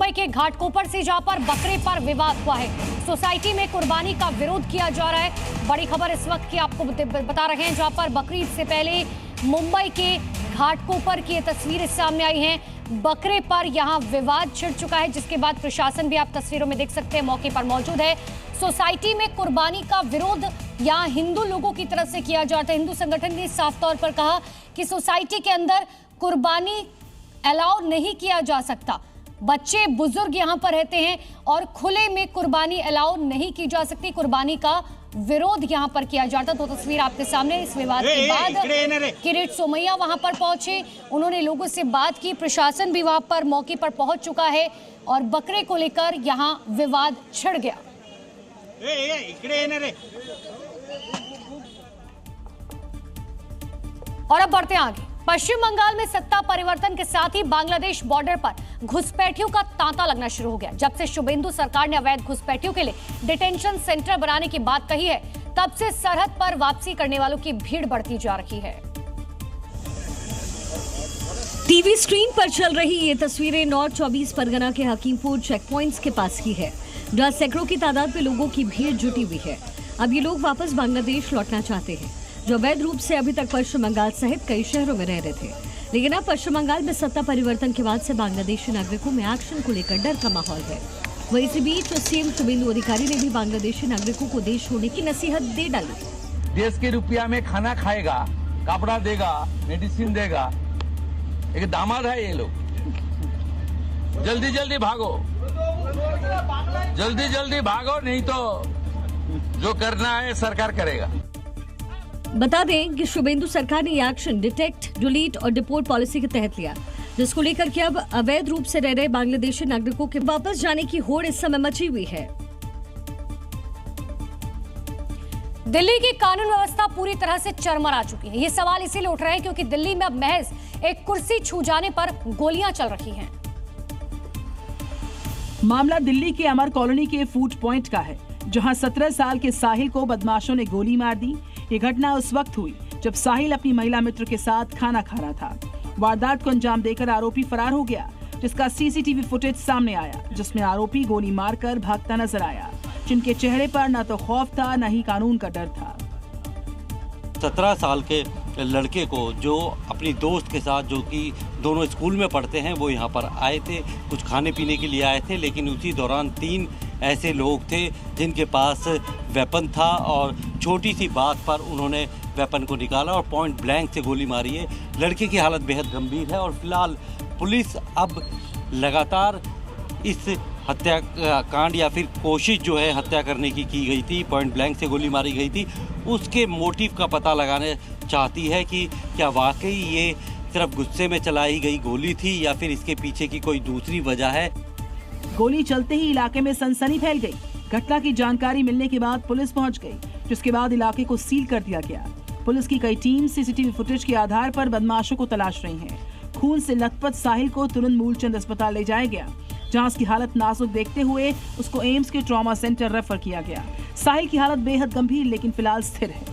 मुंबई के घाटकोपर से जहां पर बकरे पर विवाद हुआ है, सोसाइटी में कुर्बानी का विरोध किया जा रहा है। बड़ी खबर इस वक्त की आपको बता रहे हैं, जहां पर बकरीद से पहले मुंबई के घाटकोपर की ये तस्वीरें सामने आई हैं। बकरे पर यहां विवाद छिड़ चुका है, जिसके बाद प्रशासन भी आप तस्वीरों में देख सकते हैं मौके पर मौजूद है। सोसाइटी में कुर्बानी का विरोध यहां हिंदू लोगों की तरफ से किया जाता है। हिंदू संगठन ने साफ तौर पर कहा कि सोसाइटी के अंदर कुर्बानी अलाउ नहीं किया जा सकता। बच्चे बुजुर्ग यहां पर रहते हैं और खुले में कुर्बानी अलाउ नहीं की जा सकती। कुर्बानी का विरोध यहां पर किया जाता। तो तस्वीर आपके सामने। इस विवाद के बाद किरीट सोमैया वहां पर पहुंचे, उन्होंने लोगों से बात की। प्रशासन भी वहां पर मौके पर पहुंच चुका है और बकरे को लेकर यहां विवाद छिड़ गया। और अब बढ़ते हैं आगे। पश्चिम बंगाल में सत्ता परिवर्तन के साथ ही बांग्लादेश बॉर्डर पर घुसपैठियों का तांता लगना शुरू हो गया। जब से शुभेंदु सरकार ने अवैध घुसपैठियों के लिए डिटेंशन सेंटर बनाने की बात कही है, तब से सरहद पर वापसी करने वालों की भीड़ बढ़ती जा रही है। टीवी स्क्रीन पर चल रही ये तस्वीरें नॉर्थ 24 परगना के हकीमपुर चेक पॉइंट्स के पास की है, जहां सैकड़ों की तादाद में लोगों की भीड़ जुटी हुई है। अब ये लोग वापस बांग्लादेश लौटना चाहते हैं, जो अवैध रूप से अभी तक पश्चिम बंगाल सहित कई शहरों में रह रहे थे। लेकिन अब पश्चिम बंगाल में सत्ता परिवर्तन के बाद से बांग्लादेशी नागरिकों में एक्शन को लेकर डर का माहौल है। वहीं इसी बीच सीएम शुभेंदु अधिकारी ने भी बांग्लादेशी नागरिकों को देश छोड़ने की नसीहत दे डाली। देश के रुपया में खाना खाएगा, कपड़ा देगा, मेडिसिन देगा, एक दामाद है ये लोग। जल्दी जल्दी भागो, जल्दी जल्दी भागो, नहीं तो जो करना है सरकार करेगा। बता दें कि शुभेंदु सरकार ने ये एक्शन डिटेक्ट, डिलीट और डिपोर्ट पॉलिसी के तहत लिया, जिसको लेकर के अब अवैध रूप से रह रहे बांग्लादेशी नागरिकों के वापस जाने की होड़ इस समय मची हुई है। दिल्ली की कानून व्यवस्था पूरी तरह से चरमरा चुकी है। ये सवाल इसीलिए उठ रहे हैं क्योंकि दिल्ली में अब महज एक कुर्सी छू जाने पर गोलियां चल रही हैं। मामला दिल्ली के अमर कॉलोनी के फूड पॉइंट का है, जहां 17 साल के साहिल को बदमाशों ने गोली मार दी। ये घटना उस वक्त हुई जब साहिल अपनी महिला मित्र के साथ खाना खा रहा था। वारदात को अंजाम देकर आरोपी फरार हो गया, जिसका सीसीटीवी फुटेज सामने आया, जिसमें आरोपी गोली मारकर भागता नजर आया, जिनके चेहरे पर न तो खौफ था, न ही कानून का डर था। 17 साल के लड़के को, जो अपनी दोस्त के साथ, जो कि दोनों स्कूल में पढ़ते हैं, वो यहाँ पर आए थे, कुछ खाने पीने के लिए आए थे। लेकिन उसी दौरान 3 ऐसे लोग थे जिनके पास वेपन था और छोटी सी बात पर उन्होंने वेपन को निकाला और पॉइंट ब्लैंक से गोली मारी है। लड़के की हालत बेहद गंभीर है और फिलहाल पुलिस अब लगातार इस हत्या कांड या फिर कोशिश जो है हत्या करने की गई थी, पॉइंट ब्लैंक से गोली मारी गई थी, उसके मोटिव का पता लगाने चाहती है कि क्या वाकई ये सिर्फ गुस्से में चलाई गई गोली थी या फिर इसके पीछे की कोई दूसरी वजह है। गोली चलते ही इलाके में सनसनी फैल गई। घटना की जानकारी मिलने के बाद पुलिस पहुंच गई, जिसके बाद इलाके को सील कर दिया गया। पुलिस की कई टीम सीसीटीवी फुटेज के आधार पर बदमाशों को तलाश रही हैं। खून से लथपथ साहिल को तुरंत मूलचंद अस्पताल ले जाया गया, जहां उसकी हालत नाजुक देखते हुए उसको एम्स के ट्रॉमा सेंटर रेफर किया गया। साहिल की हालत बेहद गंभीर लेकिन फिलहाल स्थिर है।